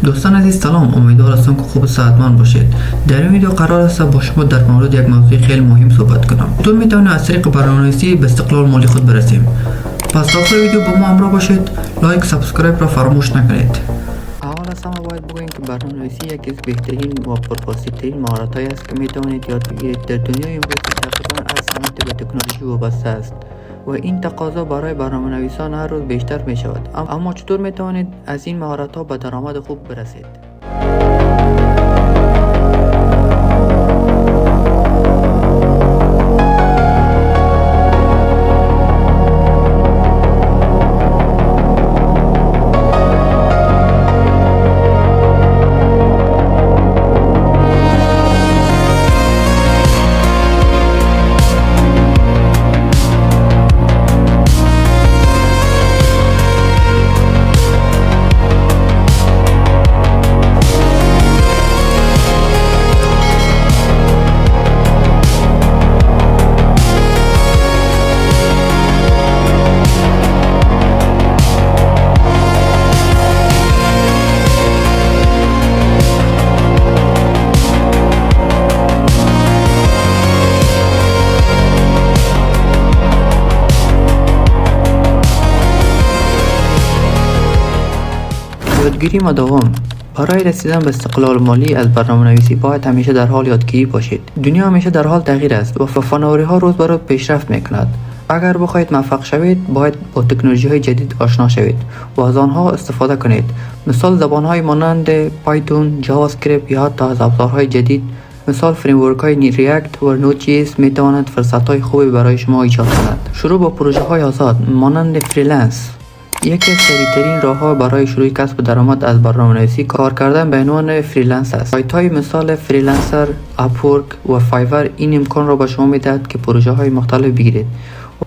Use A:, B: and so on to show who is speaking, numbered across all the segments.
A: دوستان عزیز سلام، امیدوار هستم که خوب و صحتمند باشید. در این ویدیو قرار است با شما در مورد یک موضوع خیلی مهم صحبت کنم. چطور میتونید از طریق برنامه‌نویسی به استقلال مالی خود برسیم؟ پس تا آخر ویدیو با ما همراه باشید. لایک، سابسکرایب را فراموش نکنید. اول از همه باید بگوییم که برنامه‌نویسی یکی از بهترین و پرپرسیدترین مهارت‌هایی است که میتوانید یاد بگیرید. در دنیای امروزی تقریبا هر صنعتی به تکنولوژی وابسته است و این تقاضا برای برنامه‌نویسان هر روز بیشتر می شود. اما چطور می توانید از این مهارت‌ها به درآمد خوب برسید؟ یادگیری مداوم. برای رسیدن به استقلال مالی از برنامه‌نویسی باید همیشه در حال یادگیری باشید. دنیا همیشه در حال تغییر است و فناوری‌ها روز به روز پیشرفت می‌کند. اگر بخواهید موفق شوید باید با تکنولوژی‌های جدید آشنا شوید و از آنها استفاده کنید. مثال زبان‌های مانند پایتون، جاوا اسکریپت یا حتی از ابزارهای جدید مثال فریمورک‌های ریاکت و نود.js می‌توانند فرصت‌های خوبی برای شما ایجاد کنند. شروع با پروژه‌های آزاد مانند فریلنس. یکی از سریع‌ترین راه‌ها برای شروع کسب درآمد از برنامه‌نویسی کار کردن به عنوان فریلنس است. سایت‌های مثال فریلنسر، اپورک و فایور این امکان را به شما می‌دهد که پروژه‌های مختلف بگیرید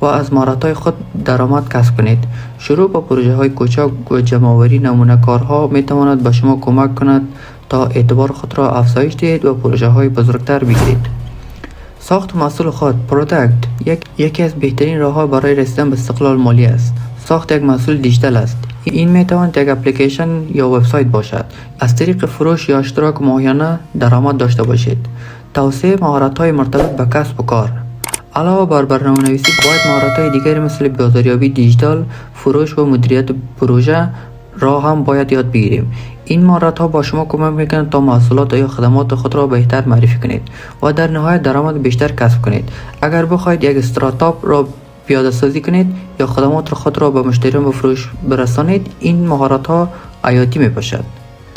A: و از مهارت‌های خود درآمد کسب کنید. شروع با پروژه‌های کوچک و جمع‌آوری نمونه‌کارها می‌تواند به شما کمک کند تا اعتبار خود را افزایش دهید و پروژه‌های بزرگتر بگیرید. ساخت محصول خود پروداکت یکی از بهترین راه‌ها برای رسیدن به استقلال مالی است. ساخت یک محصول دیجیتال است. این میتواند یک اپلیکیشن یا وبسایت باشد. از طریق فروش یا اشتراک ماهیانه درآمد داشته باشید. توسعه مهارت‌های مرتبط به کسب و کار. علاوه بر برنامه‌نویسی باید مهارت‌های دیگری مثل بازاریابی دیجیتال، فروش و مدیریت پروژه را هم باید یاد بگیریم. این مهارت‌ها با شما کمک می‌کنند تا محصولات یا خدمات خود را بهتر معرفی کنید و در نهایت درآمد بیشتر کسب کنید. اگر بخواهید یک استارتاپ را پیاده سازی کنید یا خدمات خود را به مشتریان به فروش برسانید، این مهارت‌ها حیاتی می‌باشد.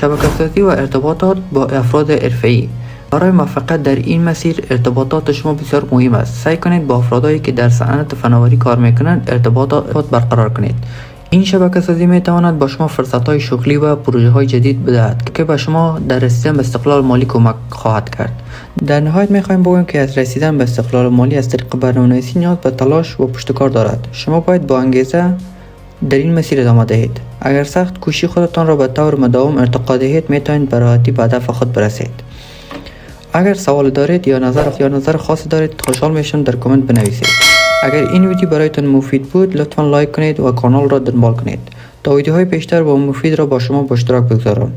A: شبکه‌سازی و ارتباطات با افراد حرفه‌ای. برای موفقیت در این مسیر ارتباطات شما بسیار مهم است. سعی کنید با افرادی که در صنعت فناوری کار می‌کنند ارتباطات برقرار کنید. این شبکه‌سازی می‌تواند با شما فرصت‌های شغلی و پروژه‌های جدید بدهد که به شما در رسیدن به استقلال مالی کمک خواهد کرد. در نهایت می‌خوایم بگوییم که از رسیدن به استقلال مالی از طریق برنامه‌نویسی نیاز به تلاش و پشتکار دارد. شما باید با انگیزه در این مسیر ادامه دهید. اگر سخت کوشی خودتان را به طور مداوم ارتقا دهید می‌توانید به راحتی به هدف خود برسید. اگر سوال دارید یا نظر خاصی دارید خوشحال میشم در کامنت بنویسید. اگر این ویدیو برایتان مفید بود لطفاً لایک کنید و کانال را دنبال کنید تا ویدیوهای بیشتر و مفید را با شما به اشتراک بگذارم.